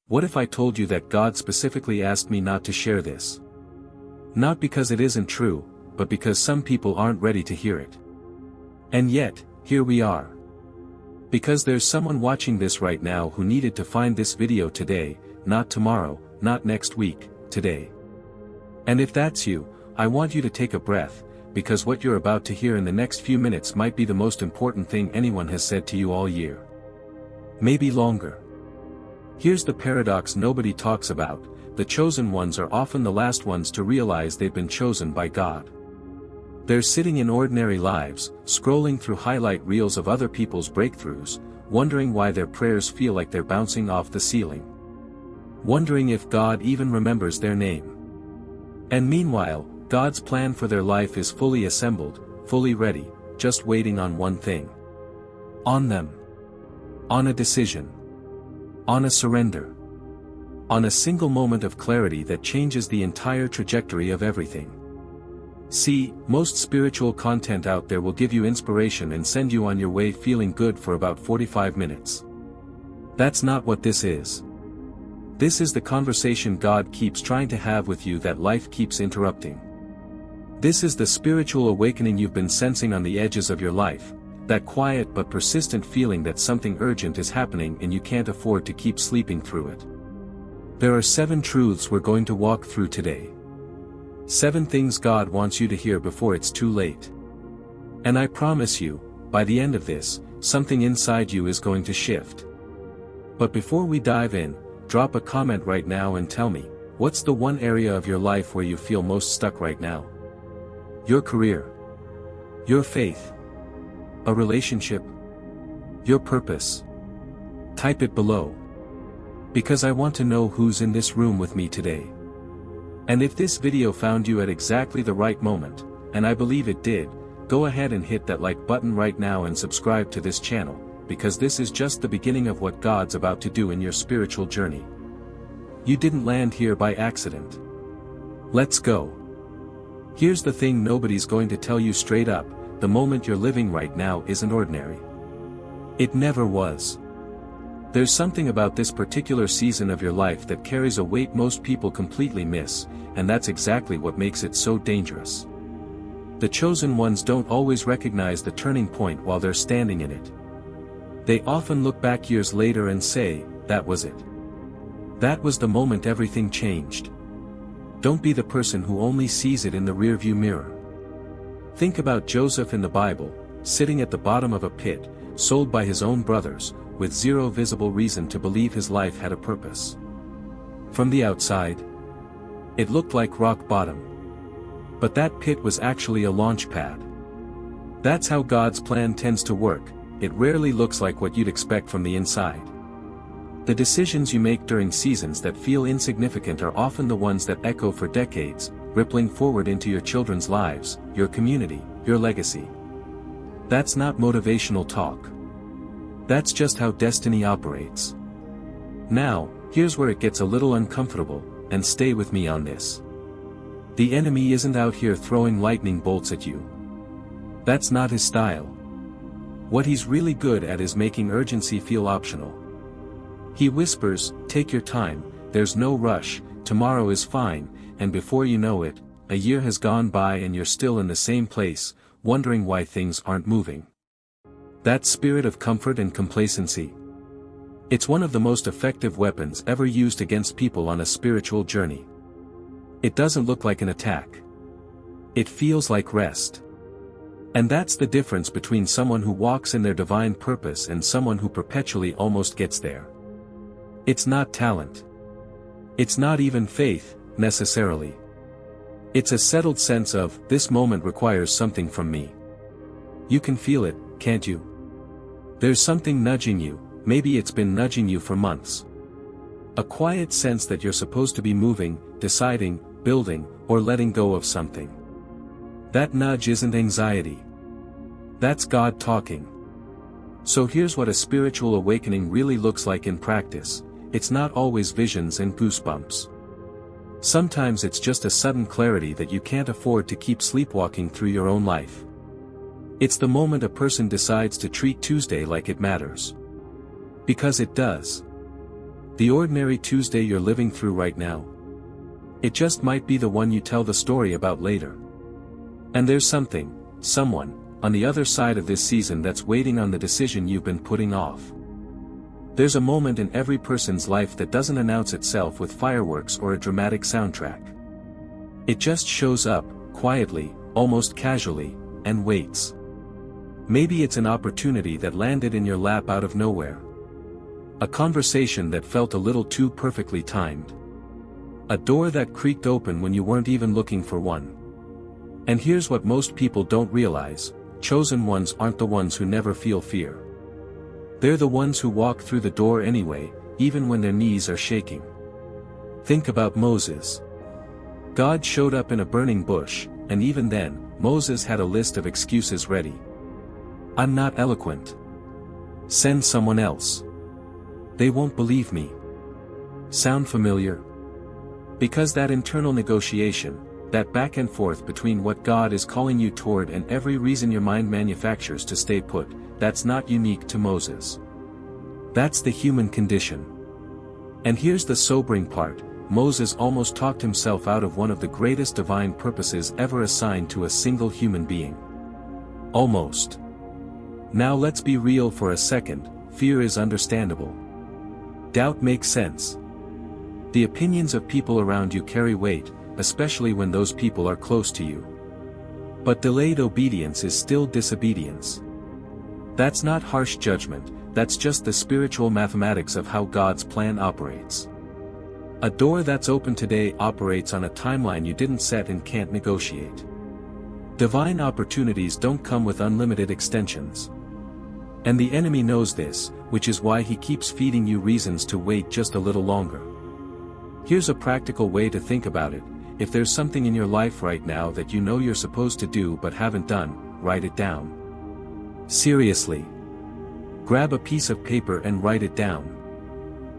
What if I told you that God specifically asked me not to share this? Not because it isn't true, but because some people aren't ready to hear it. And yet, here we are. Because there's someone watching this right now who needed to find this video today, not tomorrow, not next week, today. And if that's you, I want you to take a breath, because what you're about to hear in the next few minutes might be the most important thing anyone has said to you all year. Maybe longer. Here's the paradox nobody talks about: the chosen ones are often the last ones to realize they've been chosen by God. They're sitting in ordinary lives, scrolling through highlight reels of other people's breakthroughs, wondering why their prayers feel like they're bouncing off the ceiling. Wondering if God even remembers their name. And meanwhile, God's plan for their life is fully assembled, fully ready, just waiting on one thing. On them. On a decision. On a surrender. On a single moment of clarity that changes the entire trajectory of everything. See, most spiritual content out there will give you inspiration and send you on your way feeling good for about 45 minutes. That's not what this is. This is the conversation God keeps trying to have with you that life keeps interrupting. This is the spiritual awakening you've been sensing on the edges of your life, that quiet but persistent feeling that something urgent is happening and you can't afford to keep sleeping through it. There are 7 truths we're going to walk through today. 7 things God wants you to hear before it's too late. And I promise you, by the end of this, something inside you is going to shift. But before we dive in, drop a comment right now and tell me, what's the one area of your life where you feel most stuck right now? Your career. Your faith. A relationship. Your purpose. Type it below. Because I want to know who's in this room with me today. And if this video found you at exactly the right moment, and I believe it did, go ahead and hit that like button right now and subscribe to this channel, because this is just the beginning of what God's about to do in your spiritual journey. You didn't land here by accident. Let's go. Here's the thing nobody's going to tell you straight up: the moment you're living right now isn't ordinary. It never was. There's something about this particular season of your life that carries a weight most people completely miss, and that's exactly what makes it so dangerous. The chosen ones don't always recognize the turning point while they're standing in it. They often look back years later and say, "That was it. That was the moment everything changed." Don't be the person who only sees it in the rearview mirror. Think about Joseph in the Bible, sitting at the bottom of a pit, sold by his own brothers, with zero visible reason to believe his life had a purpose. From the outside, it looked like rock bottom. But that pit was actually a launch pad. That's how God's plan tends to work. It rarely looks like what you'd expect from the inside. The decisions you make during seasons that feel insignificant are often the ones that echo for decades, rippling forward into your children's lives, your community, your legacy. That's not motivational talk. That's just how destiny operates. Now, here's where it gets a little uncomfortable, and stay with me on this. The enemy isn't out here throwing lightning bolts at you. That's not his style. What he's really good at is making urgency feel optional. He whispers, "Take your time, there's no rush, tomorrow is fine," and before you know it, a year has gone by and you're still in the same place, wondering why things aren't moving. That spirit of comfort and complacency. It's one of the most effective weapons ever used against people on a spiritual journey. It doesn't look like an attack. It feels like rest. And that's the difference between someone who walks in their divine purpose and someone who perpetually almost gets there. It's not talent. It's not even faith, necessarily. It's a settled sense of, this moment requires something from me. You can feel it, can't you? There's something nudging you, maybe it's been nudging you for months. A quiet sense that you're supposed to be moving, deciding, building, or letting go of something. That nudge isn't anxiety. That's God talking. So here's what a spiritual awakening really looks like in practice. It's not always visions and goosebumps. Sometimes it's just a sudden clarity that you can't afford to keep sleepwalking through your own life. It's the moment a person decides to treat Tuesday like it matters. Because it does. The ordinary Tuesday you're living through right now. It just might be the one you tell the story about later. And there's someone, on the other side of this season that's waiting on the decision you've been putting off. There's a moment in every person's life that doesn't announce itself with fireworks or a dramatic soundtrack. It just shows up, quietly, almost casually, and waits. Maybe it's an opportunity that landed in your lap out of nowhere. A conversation that felt a little too perfectly timed. A door that creaked open when you weren't even looking for one. And here's what most people don't realize: chosen ones aren't the ones who never feel fear. They're the ones who walk through the door anyway, even when their knees are shaking. Think about Moses. God showed up in a burning bush, and even then, Moses had a list of excuses ready. I'm not eloquent. Send someone else. They won't believe me. Sound familiar? Because that internal negotiation, that back and forth between what God is calling you toward and every reason your mind manufactures to stay put, that's not unique to Moses. That's the human condition. And here's the sobering part: Moses almost talked himself out of one of the greatest divine purposes ever assigned to a single human being. Almost. Now let's be real for a second. Fear is understandable. Doubt makes sense. The opinions of people around you carry weight, especially when those people are close to you. But delayed obedience is still disobedience. That's not harsh judgment, that's just the spiritual mathematics of how God's plan operates. A door that's open today operates on a timeline you didn't set and can't negotiate. Divine opportunities don't come with unlimited extensions. And the enemy knows this, which is why he keeps feeding you reasons to wait just a little longer. Here's a practical way to think about it: if there's something in your life right now that you know you're supposed to do but haven't done, write it down. Seriously. Grab a piece of paper and write it down.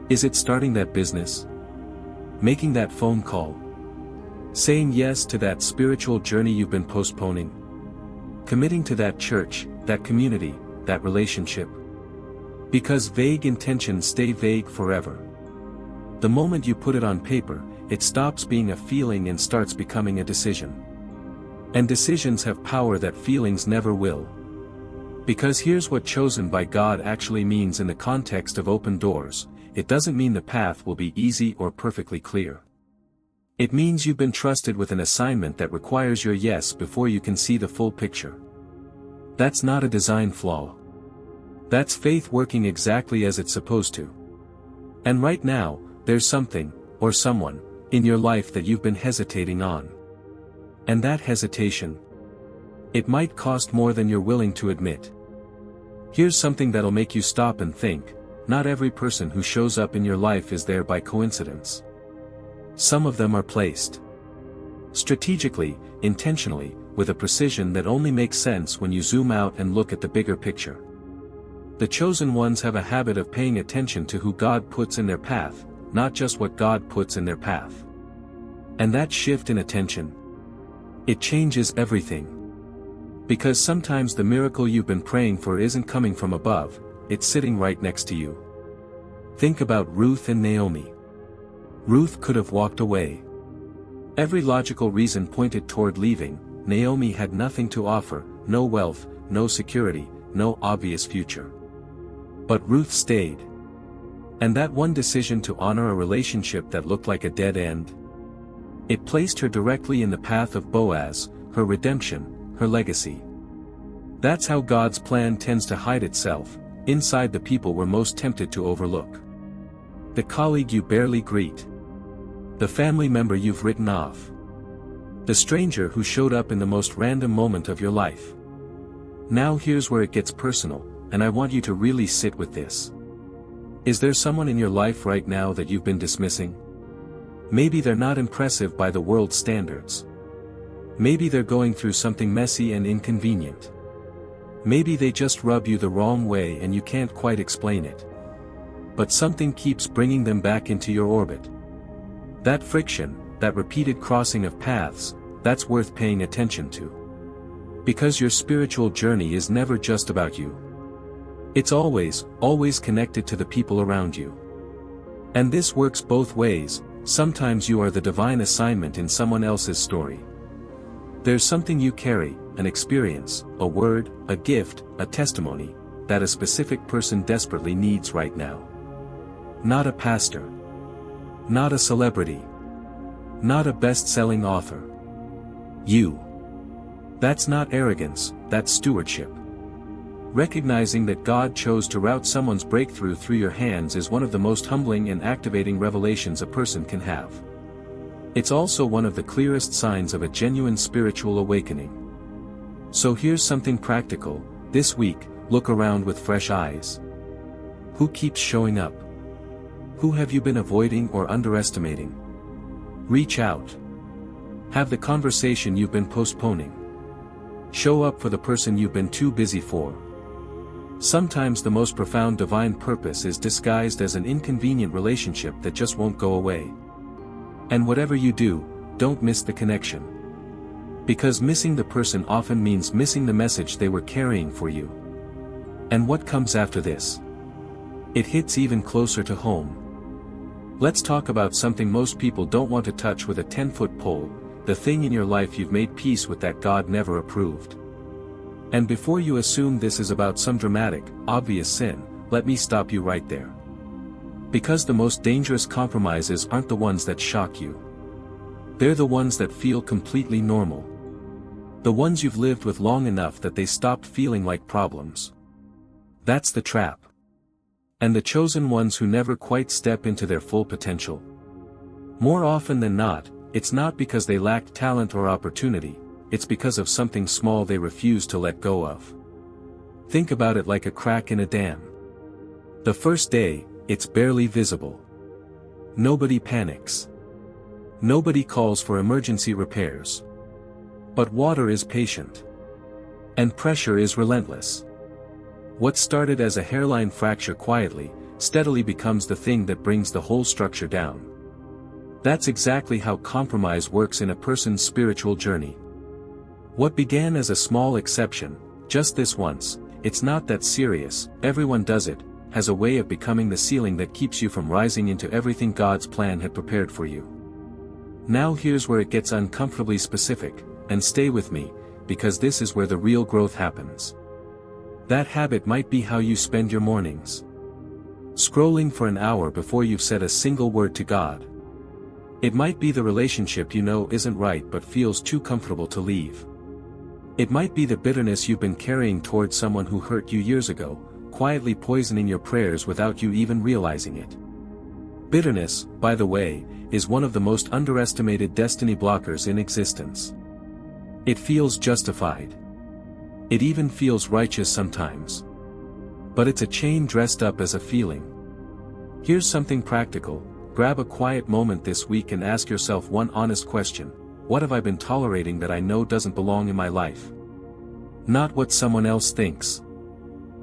Is it starting that business? Making that phone call? Saying yes to that spiritual journey you've been postponing? Committing to that church, that community, that relationship? Because vague intentions stay vague forever. The moment you put it on paper, it stops being a feeling and starts becoming a decision. And decisions have power that feelings never will. Because here's what chosen by God actually means in the context of open doors: it doesn't mean the path will be easy or perfectly clear. It means you've been trusted with an assignment that requires your yes before you can see the full picture. That's not a design flaw. That's faith working exactly as it's supposed to. And right now, there's something, or someone, in your life that you've been hesitating on. And that hesitation, it might cost more than you're willing to admit. Here's something that'll make you stop and think: not every person who shows up in your life is there by coincidence. Some of them are placed strategically, intentionally, with a precision that only makes sense when you zoom out and look at the bigger picture. The chosen ones have a habit of paying attention to who God puts in their path, not just what God puts in their path. And that shift in attention, it changes everything. Because sometimes the miracle you've been praying for isn't coming from above, it's sitting right next to you. Think about Ruth and Naomi. Ruth could have walked away. Every logical reason pointed toward leaving. Naomi had nothing to offer: no wealth, no security, no obvious future. But Ruth stayed. And that one decision to honor a relationship that looked like a dead end, it placed her directly in the path of Boaz, her redemption, her legacy. That's how God's plan tends to hide itself, inside the people we're most tempted to overlook. The colleague you barely greet. The family member you've written off. The stranger who showed up in the most random moment of your life. Now here's where it gets personal, and I want you to really sit with this. Is there someone in your life right now that you've been dismissing? Maybe they're not impressive by the world's standards. Maybe they're going through something messy and inconvenient. Maybe they just rub you the wrong way and you can't quite explain it. But something keeps bringing them back into your orbit. That friction, that repeated crossing of paths, that's worth paying attention to. Because your spiritual journey is never just about you. It's always connected to the people around you. And this works both ways. Sometimes you are the divine assignment in someone else's story. There's something you carry, an experience, a word, a gift, a testimony, that a specific person desperately needs right now. Not a pastor. Not a celebrity. Not a best-selling author. You. That's not arrogance, that's stewardship. Recognizing that God chose to route someone's breakthrough through your hands is one of the most humbling and activating revelations a person can have. It's also one of the clearest signs of a genuine spiritual awakening. So here's something practical. This week, look around with fresh eyes. Who keeps showing up? Who have you been avoiding or underestimating? Reach out. Have the conversation you've been postponing. Show up for the person you've been too busy for. Sometimes the most profound divine purpose is disguised as an inconvenient relationship that just won't go away. And whatever you do, don't miss the connection. Because missing the person often means missing the message they were carrying for you. And what comes after this? It hits even closer to home. Let's talk about something most people don't want to touch with a 10-foot pole, the thing in your life you've made peace with that God never approved. And before you assume this is about some dramatic, obvious sin, let me stop you right there. Because the most dangerous compromises aren't the ones that shock you. They're the ones that feel completely normal. The ones you've lived with long enough that they stopped feeling like problems. That's the trap. And the chosen ones who never quite step into their full potential. More often than not, it's not because they lacked talent or opportunity, it's because of something small they refuse to let go of. Think about it like a crack in a dam. The first day, it's barely visible. Nobody panics. Nobody calls for emergency repairs. But water is patient. And pressure is relentless. What started as a hairline fracture quietly, steadily becomes the thing that brings the whole structure down. That's exactly how compromise works in a person's spiritual journey. What began as a small exception, just this once, it's not that serious, everyone does it, has a way of becoming the ceiling that keeps you from rising into everything God's plan had prepared for you. Now here's where it gets uncomfortably specific, and stay with me, because this is where the real growth happens. That habit might be how you spend your mornings. Scrolling for an hour before you've said a single word to God. It might be the relationship you know isn't right but feels too comfortable to leave. It might be the bitterness you've been carrying towards someone who hurt you years ago, quietly poisoning your prayers without you even realizing it. Bitterness, by the way, is one of the most underestimated destiny blockers in existence. It feels justified. It even feels righteous sometimes. But it's a chain dressed up as a feeling. Here's something practical. Grab a quiet moment this week and ask yourself one honest question. What have I been tolerating that I know doesn't belong in my life? Not what someone else thinks.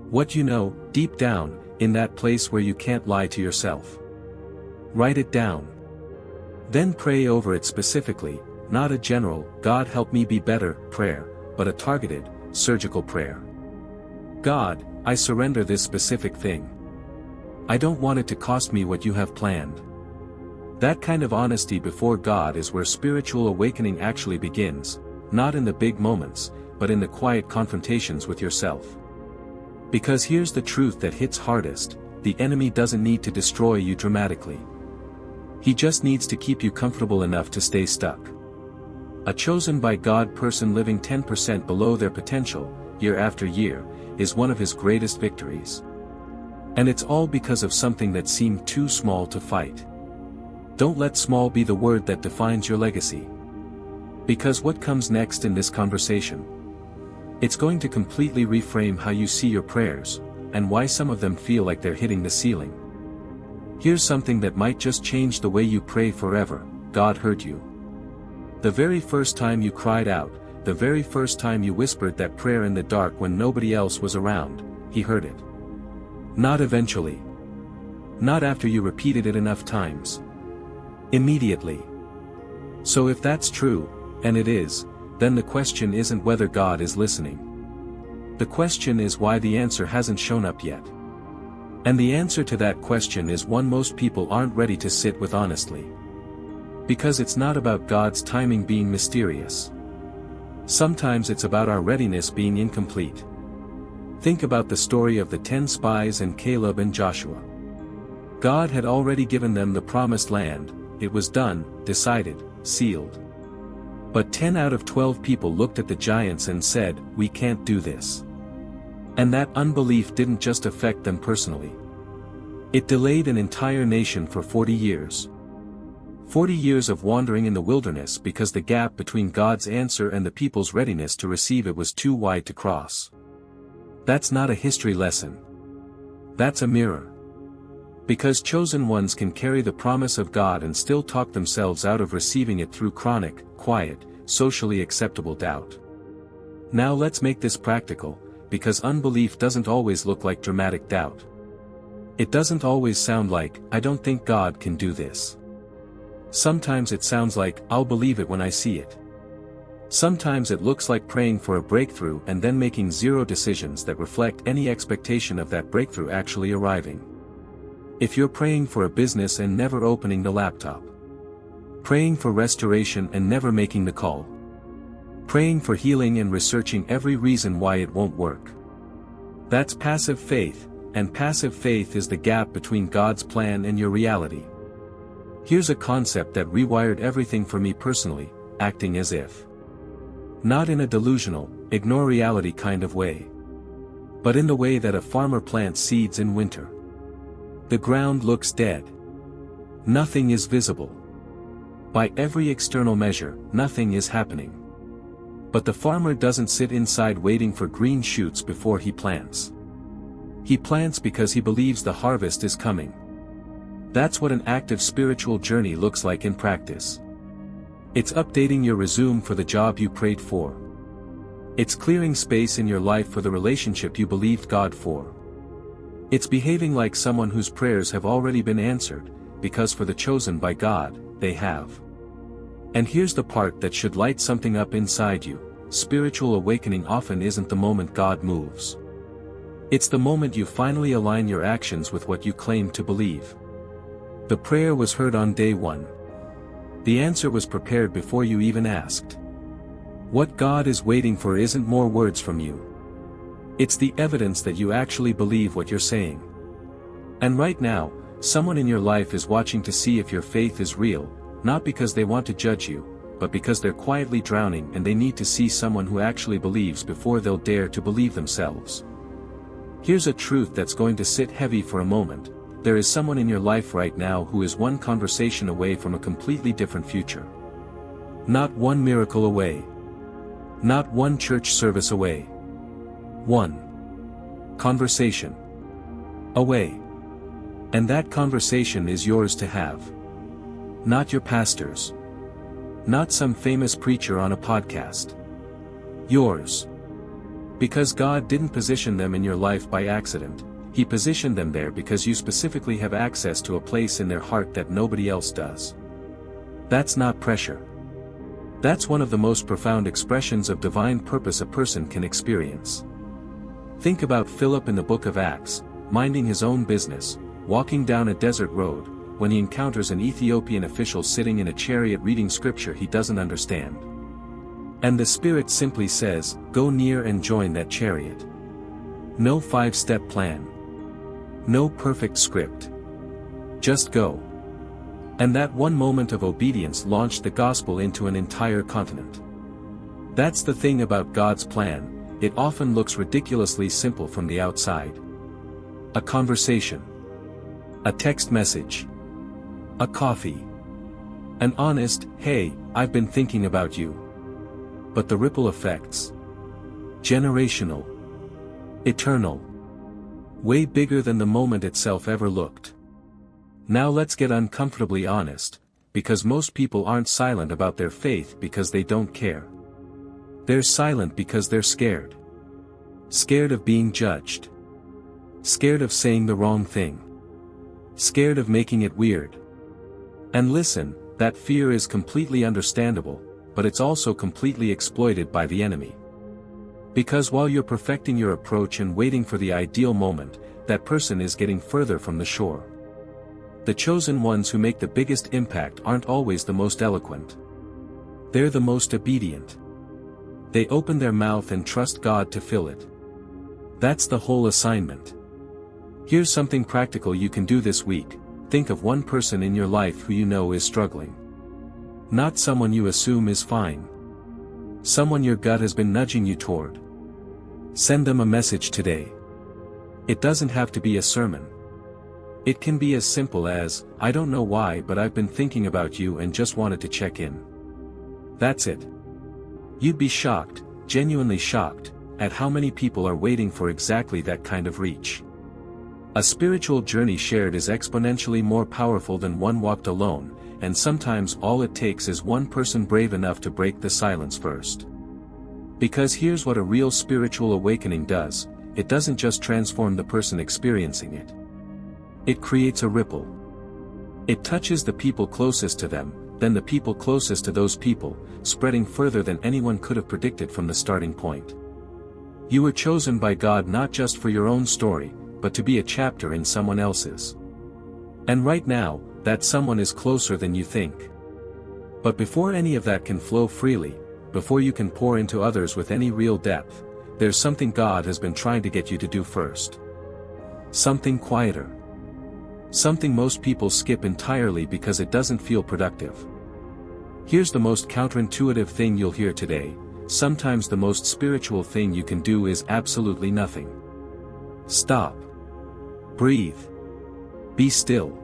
What you know, deep down, in that place where you can't lie to yourself. Write it down. Then pray over it specifically, not a general, God help me be better, prayer, but a targeted, surgical prayer. God, I surrender this specific thing. I don't want it to cost me what you have planned. That kind of honesty before God is where spiritual awakening actually begins, not in the big moments, but in the quiet confrontations with yourself. Because here's the truth that hits hardest, the enemy doesn't need to destroy you dramatically. He just needs to keep you comfortable enough to stay stuck. A chosen by God person living 10% below their potential, year after year, is one of his greatest victories. And it's all because of something that seemed too small to fight. Don't let small be the word that defines your legacy. Because what comes next in this conversation? It's going to completely reframe how you see your prayers, and why some of them feel like they're hitting the ceiling. Here's something that might just change the way you pray forever. God heard you. The very first time you cried out, the very first time you whispered that prayer in the dark when nobody else was around, He heard it. Not eventually. Not after you repeated it enough times. Immediately. So if that's true, and it is, then the question isn't whether God is listening. The question is why the answer hasn't shown up yet. And the answer to that question is one most people aren't ready to sit with honestly. Because it's not about God's timing being mysterious. Sometimes it's about our readiness being incomplete. Think about the story of the 10 spies and Caleb and Joshua. God had already given them the promised land, it was done, decided, sealed. But 10 out of 12 people looked at the giants and said, "We can't do this." And that unbelief didn't just affect them personally. It delayed an entire nation for 40 years. 40 years of wandering in the wilderness because the gap between God's answer and the people's readiness to receive it was too wide to cross. That's not a history lesson. That's a mirror. Because chosen ones can carry the promise of God and still talk themselves out of receiving it through chronic, quiet, socially acceptable doubt. Now let's make this practical, because unbelief doesn't always look like dramatic doubt. It doesn't always sound like, "I don't think God can do this." Sometimes it sounds like, "I'll believe it when I see it." Sometimes it looks like praying for a breakthrough and then making zero decisions that reflect any expectation of that breakthrough actually arriving. If you're praying for a business and never opening the laptop. Praying for restoration and never making the call. Praying for healing and researching every reason why it won't work. That's passive faith, and passive faith is the gap between God's plan and your reality. Here's a concept that rewired everything for me personally, acting as if. Not in a delusional, ignore reality kind of way. But in the way that a farmer plants seeds in winter. The ground looks dead. Nothing is visible. By every external measure, nothing is happening. But the farmer doesn't sit inside waiting for green shoots before he plants. He plants because he believes the harvest is coming. That's what an active spiritual journey looks like in practice. It's updating your resume for the job you prayed for. It's clearing space in your life for the relationship you believed God for. It's behaving like someone whose prayers have already been answered, because for the chosen by God, they have. And here's the part that should light something up inside you: spiritual awakening often isn't the moment God moves. It's the moment you finally align your actions with what you claim to believe. The prayer was heard on day one. The answer was prepared before you even asked. What God is waiting for isn't more words from you. It's the evidence that you actually believe what you're saying. And right now, someone in your life is watching to see if your faith is real, not because they want to judge you, but because they're quietly drowning and they need to see someone who actually believes before they'll dare to believe themselves. Here's a truth that's going to sit heavy for a moment. There is someone in your life right now who is one conversation away from a completely different future. Not one miracle away. Not one church service away. One conversation away. And that conversation is yours to have. Not your pastor's. Not some famous preacher on a podcast. Yours. Because God didn't position them in your life by accident. He positioned them there because you specifically have access to a place in their heart that nobody else does. That's not pressure. That's one of the most profound expressions of divine purpose a person can experience. Think about Philip in the book of Acts, minding his own business, walking down a desert road, when he encounters an Ethiopian official sitting in a chariot reading scripture he doesn't understand. And the Spirit simply says, "Go near and join that chariot." No 5-step plan. No perfect script. Just go. And that one moment of obedience launched the gospel into an entire continent. That's the thing about God's plan, it often looks ridiculously simple from the outside. A conversation. A text message. A coffee. An honest, "Hey, I've been thinking about you." But the ripple effects. Generational. Eternal. Way bigger than the moment itself ever looked. Now let's get uncomfortably honest, because most people aren't silent about their faith because they don't care. They're silent because they're scared. Scared of being judged. Scared of saying the wrong thing. Scared of making it weird. And listen, that fear is completely understandable, but it's also completely exploited by the enemy. Because while you're perfecting your approach and waiting for the ideal moment, that person is getting further from the shore. The chosen ones who make the biggest impact aren't always the most eloquent. They're the most obedient. They open their mouth and trust God to fill it. That's the whole assignment. Here's something practical you can do this week. Think of one person in your life who you know is struggling. Not someone you assume is fine. Someone your gut has been nudging you toward. Send them a message today. It doesn't have to be a sermon. It can be as simple as, "I don't know why, but I've been thinking about you and just wanted to check in." That's it. You'd be shocked, genuinely shocked, at how many people are waiting for exactly that kind of reach. A spiritual journey shared is exponentially more powerful than one walked alone, and sometimes all it takes is one person brave enough to break the silence first. Because here's what a real spiritual awakening does: it doesn't just transform the person experiencing it. It creates a ripple. It touches the people closest to them, then the people closest to those people, spreading further than anyone could have predicted from the starting point. You were chosen by God not just for your own story, but to be a chapter in someone else's. And right now, that someone is closer than you think. But before any of that can flow freely, before you can pour into others with any real depth, there's something God has been trying to get you to do first. Something quieter. Something most people skip entirely because it doesn't feel productive. Here's the most counterintuitive thing you'll hear today: sometimes the most spiritual thing you can do is absolutely nothing. Stop. Breathe. Be still.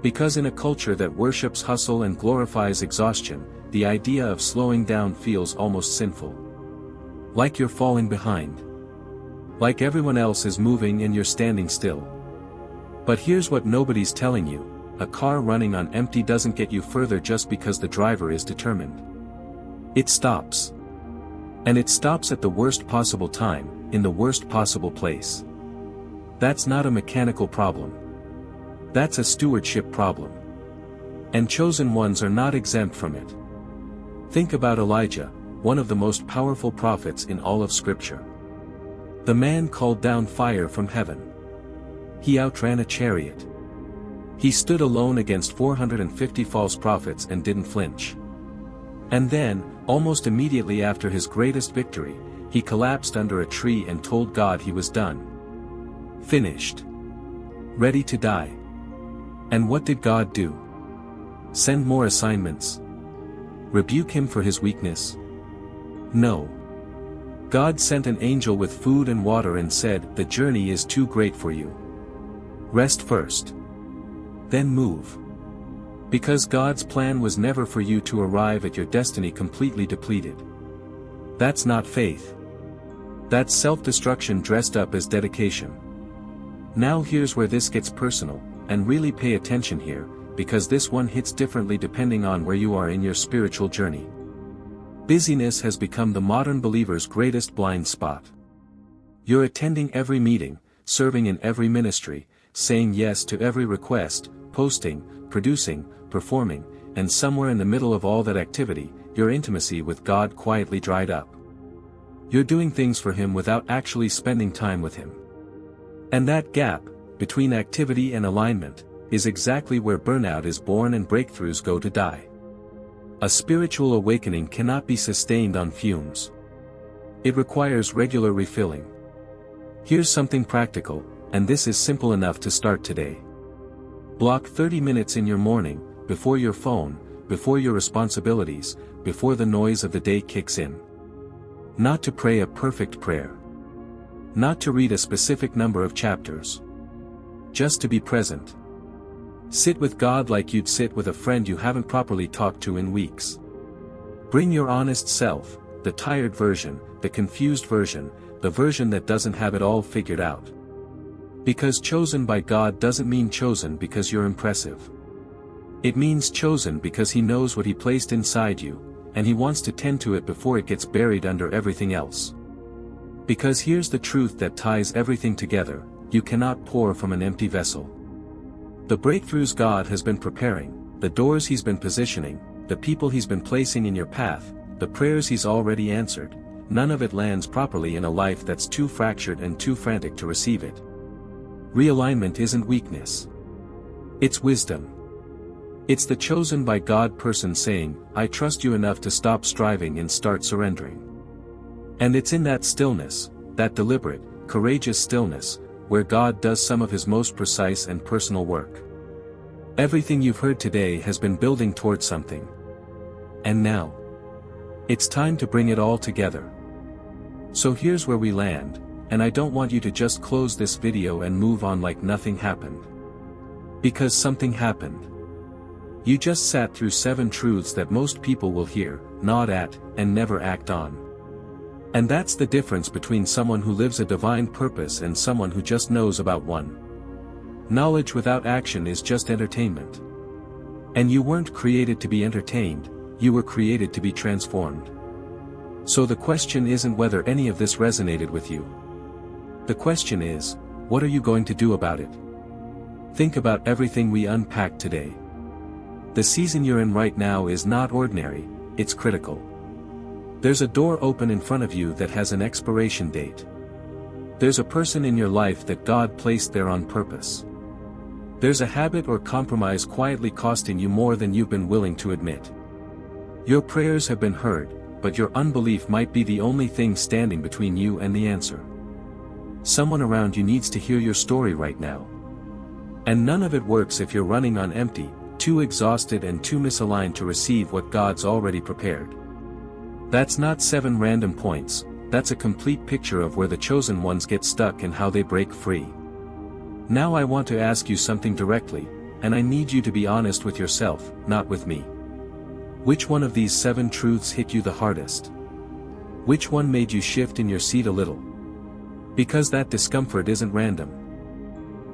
Because in a culture that worships hustle and glorifies exhaustion, the idea of slowing down feels almost sinful. Like you're falling behind. Like everyone else is moving and you're standing still. But here's what nobody's telling you: a car running on empty doesn't get you further just because the driver is determined. It stops. And it stops at the worst possible time, in the worst possible place. That's not a mechanical problem. That's a stewardship problem. And chosen ones are not exempt from it. Think about Elijah, one of the most powerful prophets in all of Scripture. The man called down fire from heaven. He outran a chariot. He stood alone against 450 false prophets and didn't flinch. And then, almost immediately after his greatest victory, he collapsed under a tree and told God he was done. Finished. Ready to die. And what did God do? Send more assignments? Rebuke him for his weakness? No. God sent an angel with food and water and said, "The journey is too great for you. Rest first. Then move." Because God's plan was never for you to arrive at your destiny completely depleted. That's not faith. That's self-destruction dressed up as dedication. Now here's where this gets personal, and really pay attention here, because this one hits differently depending on where you are in your spiritual journey. Busyness has become the modern believer's greatest blind spot. You're attending every meeting, serving in every ministry, saying yes to every request, posting, producing, performing, and somewhere in the middle of all that activity, your intimacy with God quietly dried up. You're doing things for Him without actually spending time with Him. And that gap, between activity and alignment, is exactly where burnout is born and breakthroughs go to die. A spiritual awakening cannot be sustained on fumes. It requires regular refilling. Here's something practical, and this is simple enough to start today. Block 30 minutes in your morning, before your phone, before your responsibilities, before the noise of the day kicks in. Not to pray a perfect prayer. Not to read a specific number of chapters. Just to be present. Sit with God like you'd sit with a friend you haven't properly talked to in weeks. Bring your honest self, the tired version, the confused version, the version that doesn't have it all figured out. Because chosen by God doesn't mean chosen because you're impressive. It means chosen because He knows what He placed inside you, and He wants to tend to it before it gets buried under everything else. Because here's the truth that ties everything together: you cannot pour from an empty vessel. The breakthroughs God has been preparing, the doors He's been positioning, the people He's been placing in your path, the prayers He's already answered, none of it lands properly in a life that's too fractured and too frantic to receive it. Realignment isn't weakness. It's wisdom. It's the chosen by God person saying, I trust you enough to stop striving and start surrendering. And it's in that stillness, that deliberate, courageous stillness, where God does some of his most precise and personal work. Everything you've heard today has been building towards something. And now, it's time to bring it all together. So here's where we land, and I don't want you to just close this video and move on like nothing happened. Because something happened. You just sat through 7 truths that most people will hear, nod at, and never act on. And that's the difference between someone who lives a divine purpose and someone who just knows about one. Knowledge without action is just entertainment. And you weren't created to be entertained, you were created to be transformed. So the question isn't whether any of this resonated with you. The question is, what are you going to do about it? Think about everything we unpacked today. The season you're in right now is not ordinary, it's critical. There's a door open in front of you that has an expiration date. There's a person in your life that God placed there on purpose. There's a habit or compromise quietly costing you more than you've been willing to admit. Your prayers have been heard, but your unbelief might be the only thing standing between you and the answer. Someone around you needs to hear your story right now. And none of it works if you're running on empty, too exhausted and too misaligned to receive what God's already prepared. That's not 7 random points, that's a complete picture of where the chosen ones get stuck and how they break free. Now I want to ask you something directly, and I need you to be honest with yourself, not with me. Which one of these 7 truths hit you the hardest? Which one made you shift in your seat a little? Because that discomfort isn't random.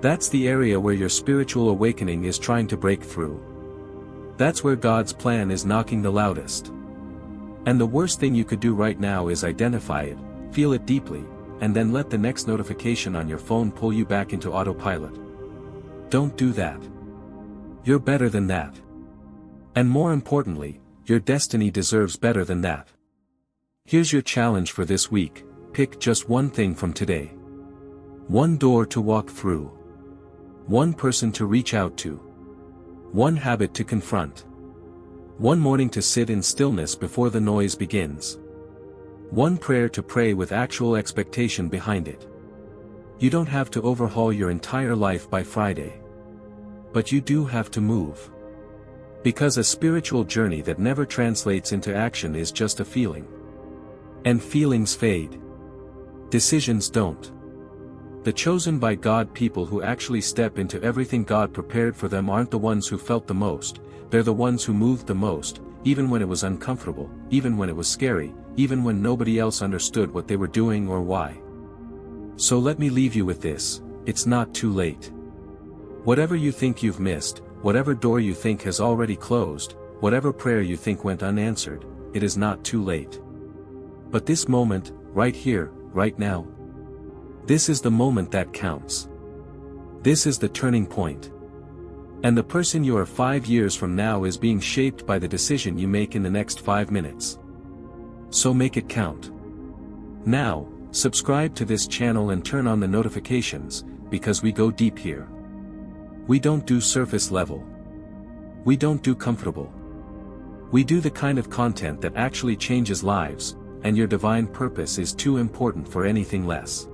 That's the area where your spiritual awakening is trying to break through. That's where God's plan is knocking the loudest. And the worst thing you could do right now is identify it, feel it deeply, and then let the next notification on your phone pull you back into autopilot. Don't do that. You're better than that. And more importantly, your destiny deserves better than that. Here's your challenge for this week, pick just one thing from today. One door to walk through. One person to reach out to. One habit to confront. One morning to sit in stillness before the noise begins. One prayer to pray with actual expectation behind it. You don't have to overhaul your entire life by Friday. But you do have to move. Because a spiritual journey that never translates into action is just a feeling. And feelings fade. Decisions don't. The chosen by God people who actually step into everything God prepared for them aren't the ones who felt the most, they're the ones who moved the most, even when it was uncomfortable, even when it was scary, even when nobody else understood what they were doing or why. So let me leave you with this, it's not too late. Whatever you think you've missed, whatever door you think has already closed, whatever prayer you think went unanswered, it is not too late. But this moment, right here, right now, this is the moment that counts. This is the turning point. And the person you are 5 years from now is being shaped by the decision you make in the next 5 minutes. So make it count. Now, subscribe to this channel and turn on the notifications, because we go deep here. We don't do surface level. We don't do comfortable. We do the kind of content that actually changes lives, and your divine purpose is too important for anything less.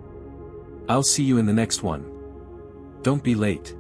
I'll see you in the next one. Don't be late.